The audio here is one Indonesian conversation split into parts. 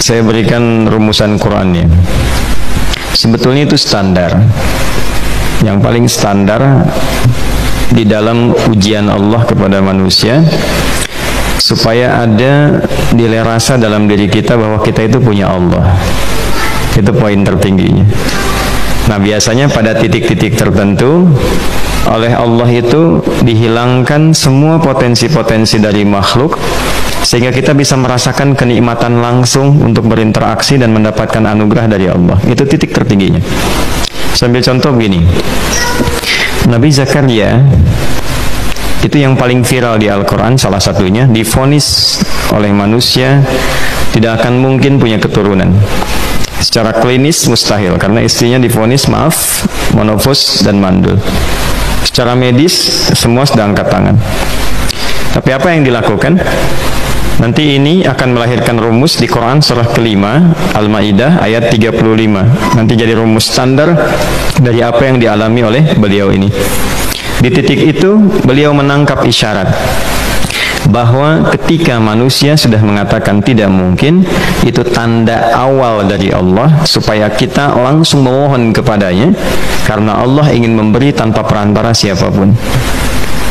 saya berikan rumusan Qurannya. Sebetulnya itu standar. Yang paling standar di dalam ujian Allah kepada manusia, supaya ada nilai rasa dalam diri kita bahwa kita itu punya Allah. Itu poin tertingginya. Nah, biasanya pada titik-titik tertentu oleh Allah itu dihilangkan semua potensi-potensi dari makhluk, sehingga kita bisa merasakan kenikmatan langsung untuk berinteraksi dan mendapatkan anugerah dari Allah. Itu titik tertingginya. Sambil contoh begini, Nabi Zakaria itu yang paling viral di Al-Quran, salah satunya divonis oleh manusia tidak akan mungkin punya keturunan. Secara klinis mustahil, karena istrinya divonis monofos dan mandul. Secara medis semua sudah angkat tangan. Tapi apa yang dilakukan? Nanti ini akan melahirkan rumus di Quran surah kelima Al-Maidah ayat 35. Nanti jadi rumus standar dari apa yang dialami oleh beliau ini. Di titik itu beliau menangkap isyarat bahwa ketika manusia sudah mengatakan tidak mungkin, itu tanda awal dari Allah supaya kita langsung memohon kepadanya, karena Allah ingin memberi tanpa perantara siapapun.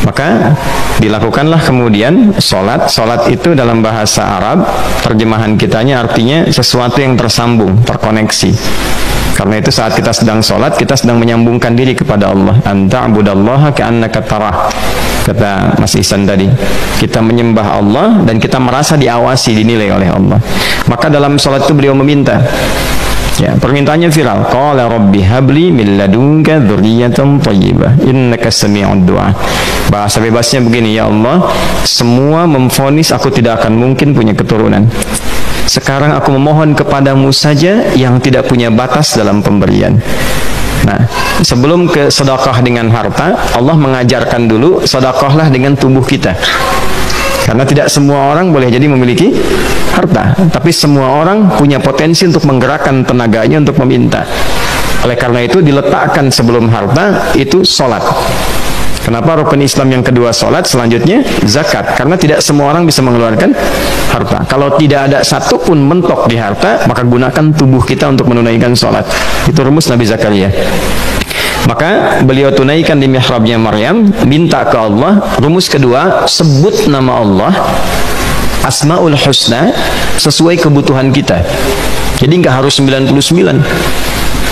Maka dilakukanlah kemudian sholat. Sholat itu dalam bahasa Arab, terjemahan kitanya artinya sesuatu yang tersambung, terkoneksi. Karena itu saat kita sedang sholat, kita sedang menyambungkan diri kepada Allah. Anta'budallaha ka'annaka tarah, kata Mas Ihsan tadi. Kita menyembah Allah dan kita merasa diawasi, dinilai oleh Allah. Maka dalam sholat itu beliau meminta, ya, permintaannya viral. Qala rabbi habli min ladunka dzurriyyatan thayyibah innaka sami'ud du'a. Bahasa bebasnya begini, ya Allah, semua memvonis aku tidak akan mungkin punya keturunan. Sekarang aku memohon kepadamu saja yang tidak punya batas dalam pemberian. Nah, sebelum ke sedekah dengan harta, Allah mengajarkan dulu sedekahlah dengan tubuh kita. Karena tidak semua orang boleh jadi memiliki harta, tapi semua orang punya potensi untuk menggerakkan tenaganya untuk meminta. Oleh karena itu diletakkan sebelum harta itu sholat. Kenapa rukun Islam yang kedua sholat, selanjutnya zakat? Karena tidak semua orang bisa mengeluarkan harta. Kalau tidak ada satupun mentok di harta, maka gunakan tubuh kita untuk menunaikan sholat. Itu rumus Nabi Zakaria. Maka beliau tunaikan di mihrabnya Maryam, minta ke Allah. Rumus kedua, sebut nama Allah, Asmaul Husna, sesuai kebutuhan kita. Jadi nggak harus 99.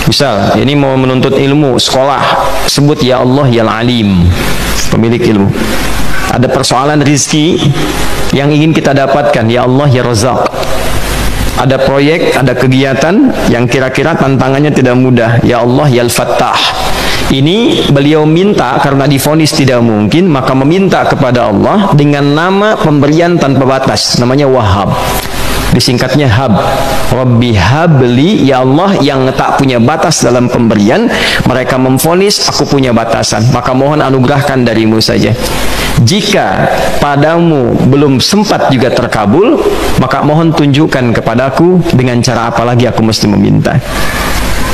Misal, ini mau menuntut ilmu, sekolah, sebut ya Allah ya Alim, pemilik ilmu. Ada persoalan rizki yang ingin kita dapatkan, ya Allah ya Razak. Ada proyek, ada kegiatan yang kira-kira tantangannya tidak mudah, ya Allah ya Al-Fattah. Ini beliau minta karena divonis tidak mungkin, maka meminta kepada Allah dengan nama pemberian tanpa batas, namanya Wahhab. Disingkatnya Hab. Rabbi habli, ya Allah yang tak punya batas dalam pemberian. Mereka memvonis aku punya batasan, maka mohon anugerahkan darimu saja. Jika padamu belum sempat juga terkabul, maka mohon tunjukkan kepadaku dengan cara apa lagi aku mesti meminta.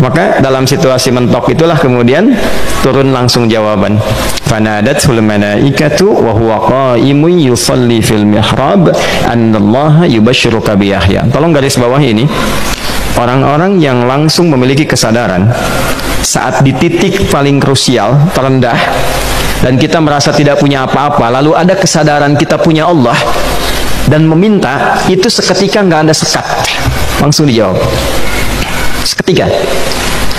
Maka dalam situasi mentok itulah kemudian turun langsung jawaban. Fanadatul malaikatu wa huwa qa'imun yusalli fil mihrab annallaha yubashshiruka bi Yahya. Tolong garis bawah ini. Orang-orang yang langsung memiliki kesadaran saat di titik paling krusial, terendah, dan kita merasa tidak punya apa-apa, lalu ada kesadaran kita punya Allah dan meminta, itu seketika nggak ada sekat, langsung dijawab seketika.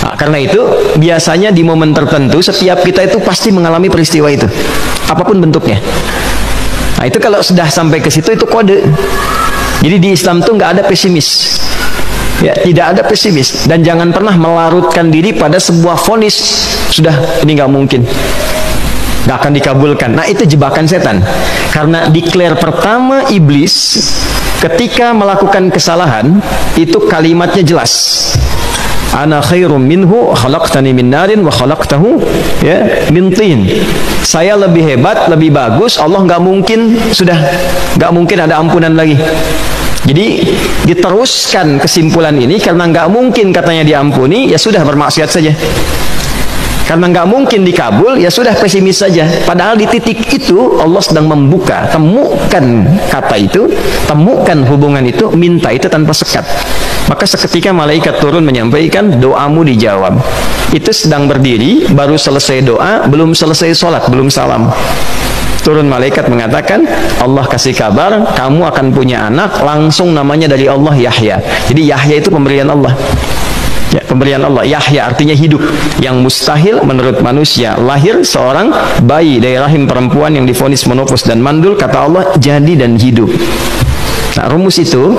Nah, karena itu biasanya di momen tertentu setiap kita itu pasti mengalami peristiwa itu, apapun bentuknya. Nah, itu kalau sudah sampai ke situ itu kode. Jadi di Islam tuh nggak ada pesimis, ya, tidak ada pesimis, dan jangan pernah melarutkan diri pada sebuah vonis sudah ini nggak mungkin, nggak akan dikabulkan. Nah, itu jebakan setan. Karena declare pertama iblis ketika melakukan kesalahan itu kalimatnya jelas. Ana khairum minhu khalaqtani min narin wa khalaqtahu ya min tin. Saya lebih hebat, lebih bagus. Allah nggak mungkin, sudah nggak mungkin ada ampunan lagi. Jadi diteruskan kesimpulan ini karena nggak mungkin katanya diampuni, ya sudah bermaksiat saja. Karena nggak mungkin dikabul, ya sudah pesimis saja. Padahal di titik itu Allah sedang membuka. Temukan kata itu, temukan hubungan itu, minta itu tanpa sekat. Maka seketika malaikat turun menyampaikan, doamu dijawab. Itu sedang berdiri, baru selesai doa, belum selesai sholat, belum salam. Turun malaikat mengatakan, Allah kasih kabar, kamu akan punya anak, langsung namanya dari Allah, Yahya. Jadi Yahya itu pemberian Allah. Ya, pemberian Allah. Yahya artinya hidup. Yang mustahil menurut manusia, lahir seorang bayi dari rahim perempuan yang divonis menopause dan mandul, kata Allah jadi dan hidup. Nah, rumus itu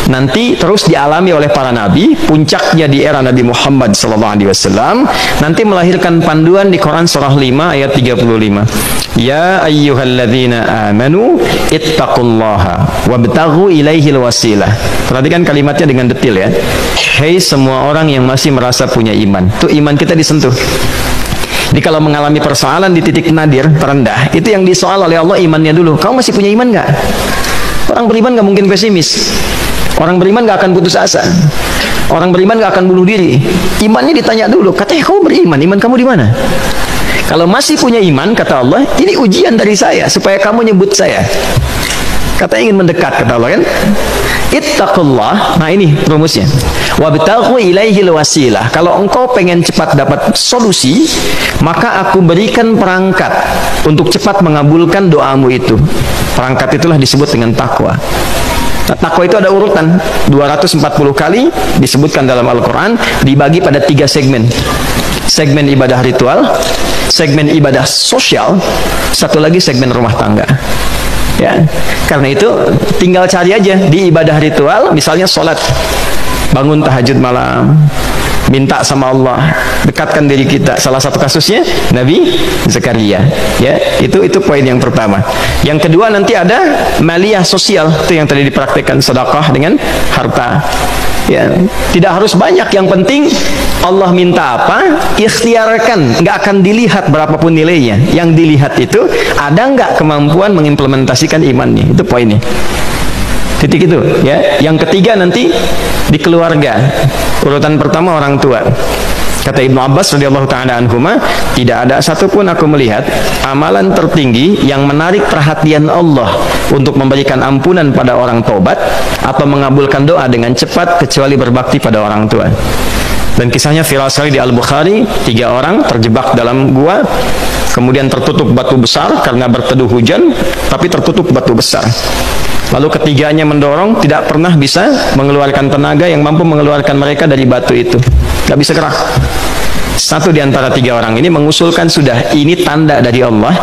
nanti terus dialami oleh para nabi, puncaknya di era Nabi Muhammad SAW, nanti melahirkan panduan di Quran surah 5 ayat 35. Ya ayyuhalladzina amanu ittaqullaha wabtaghu ilaihil wasilah. Perhatikan kalimatnya dengan detail ya. Hei semua orang yang masih merasa punya iman. Tuh iman kita disentuh. Jadi kalau mengalami persoalan di titik nadir terendah, itu yang disoal oleh Allah imannya dulu. Kamu masih punya iman nggak? Orang beriman nggak mungkin pesimis. Orang beriman nggak akan putus asa. Orang beriman nggak akan bunuh diri. Imannya ditanya dulu. Katanya kamu beriman, iman kamu di mana? Kalau masih punya iman, kata Allah, ini ujian dari saya supaya kamu nyebut saya. Katanya ingin mendekat, kata Allah kan? Ittaqullah. Nah ini rumusnya. Wabtaghu ilaihil wasilah. Kalau engkau pengen cepat dapat solusi, maka aku berikan perangkat untuk cepat mengabulkan doamu itu. Perangkat itulah disebut dengan takwa. Nah, takwa itu ada urutan 240 kali disebutkan dalam Al-Quran, dibagi pada 3 segmen. Segmen ibadah ritual, segmen ibadah sosial, satu lagi segmen rumah tangga. Ya, karena itu tinggal cari aja di ibadah ritual, misalnya sholat, bangun tahajud malam, minta sama Allah, dekatkan diri kita. Salah satu kasusnya Nabi Zakaria. Ya, itu poin yang pertama. Yang kedua nanti ada maliyah sosial, itu yang tadi dipraktikkan, sedekah dengan harta. Ya, tidak harus banyak, yang penting Allah minta apa, ikhtiarkan, nggak akan dilihat berapapun nilainya. Yang dilihat itu ada nggak kemampuan mengimplementasikan imannya, itu poinnya. Titik itu, ya. Yang ketiga nanti di keluarga. Urutan pertama orang tua. Kata Ibnu Abbas radhiyallahu taala anhuma, tidak ada satupun aku melihat amalan tertinggi yang menarik perhatian Allah untuk memberikan ampunan pada orang tobat atau mengabulkan doa dengan cepat kecuali berbakti pada orang tua. Dan kisahnya viral sekali di Al-Bukhari, 3 orang terjebak dalam gua, kemudian tertutup batu besar karena berteduh hujan, tapi tertutup batu besar. Lalu ketiganya mendorong, tidak pernah bisa mengeluarkan tenaga yang mampu mengeluarkan mereka dari batu itu. Gak bisa gerak. Satu di antara 3 orang ini mengusulkan, sudah, ini tanda dari Allah,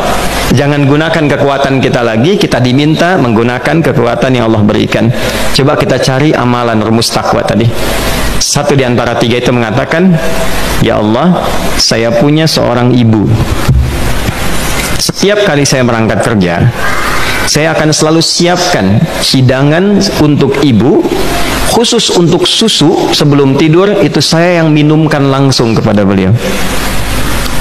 jangan gunakan kekuatan kita lagi, kita diminta menggunakan kekuatan yang Allah berikan. Coba kita cari amalan rumus takwa tadi. Satu di antara 3 itu mengatakan, ya Allah, saya punya seorang ibu. Setiap kali saya berangkat kerja, saya akan selalu siapkan hidangan untuk ibu, khusus untuk susu sebelum tidur, itu saya yang minumkan langsung kepada beliau.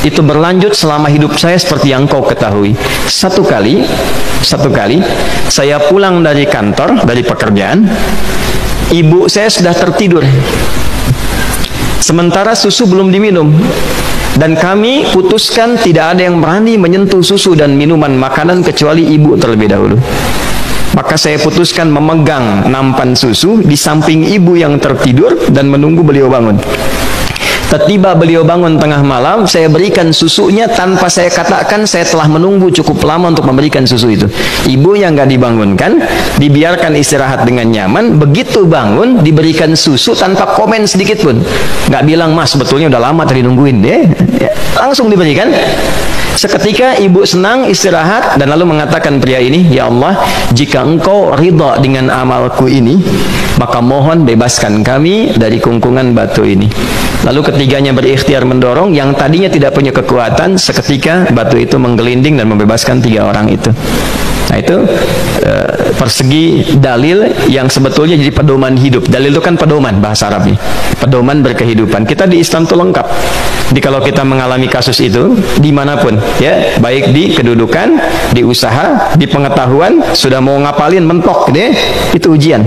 Itu berlanjut selama hidup saya seperti yang kau ketahui. Satu kali saya pulang dari kantor, dari pekerjaan, ibu saya sudah tertidur, sementara susu belum diminum. Dan kami putuskan tidak ada yang berani menyentuh susu dan minuman makanan kecuali ibu terlebih dahulu. Maka saya putuskan memegang nampan susu di samping ibu yang tertidur dan menunggu beliau bangun. Tiba beliau bangun tengah malam, saya berikan susunya tanpa saya katakan saya telah menunggu cukup lama untuk memberikan susu itu. Ibu yang nggak dibangunkan, dibiarkan istirahat dengan nyaman. Begitu bangun, diberikan susu tanpa komen sedikit pun. Nggak bilang, mas sebetulnya udah lama tadi nungguin deh. Ya, langsung diberikan. Seketika ibu senang istirahat dan lalu mengatakan pria ini, ya Allah, jika engkau ridha dengan amalku ini, maka mohon bebaskan kami dari kungkungan batu ini. Lalu ketiganya berikhtiar mendorong, yang tadinya tidak punya kekuatan, seketika batu itu menggelinding dan membebaskan 3 orang itu. Nah itu persegi dalil yang sebetulnya jadi pedoman hidup. Dalil itu kan pedoman bahasa Arabnya, pedoman berkehidupan. Kita di Islam itu lengkap. Jadi kalau kita mengalami kasus itu dimanapun, ya, baik di kedudukan, di usaha, di pengetahuan, sudah mau ngapalin mentok, deh, itu ujian.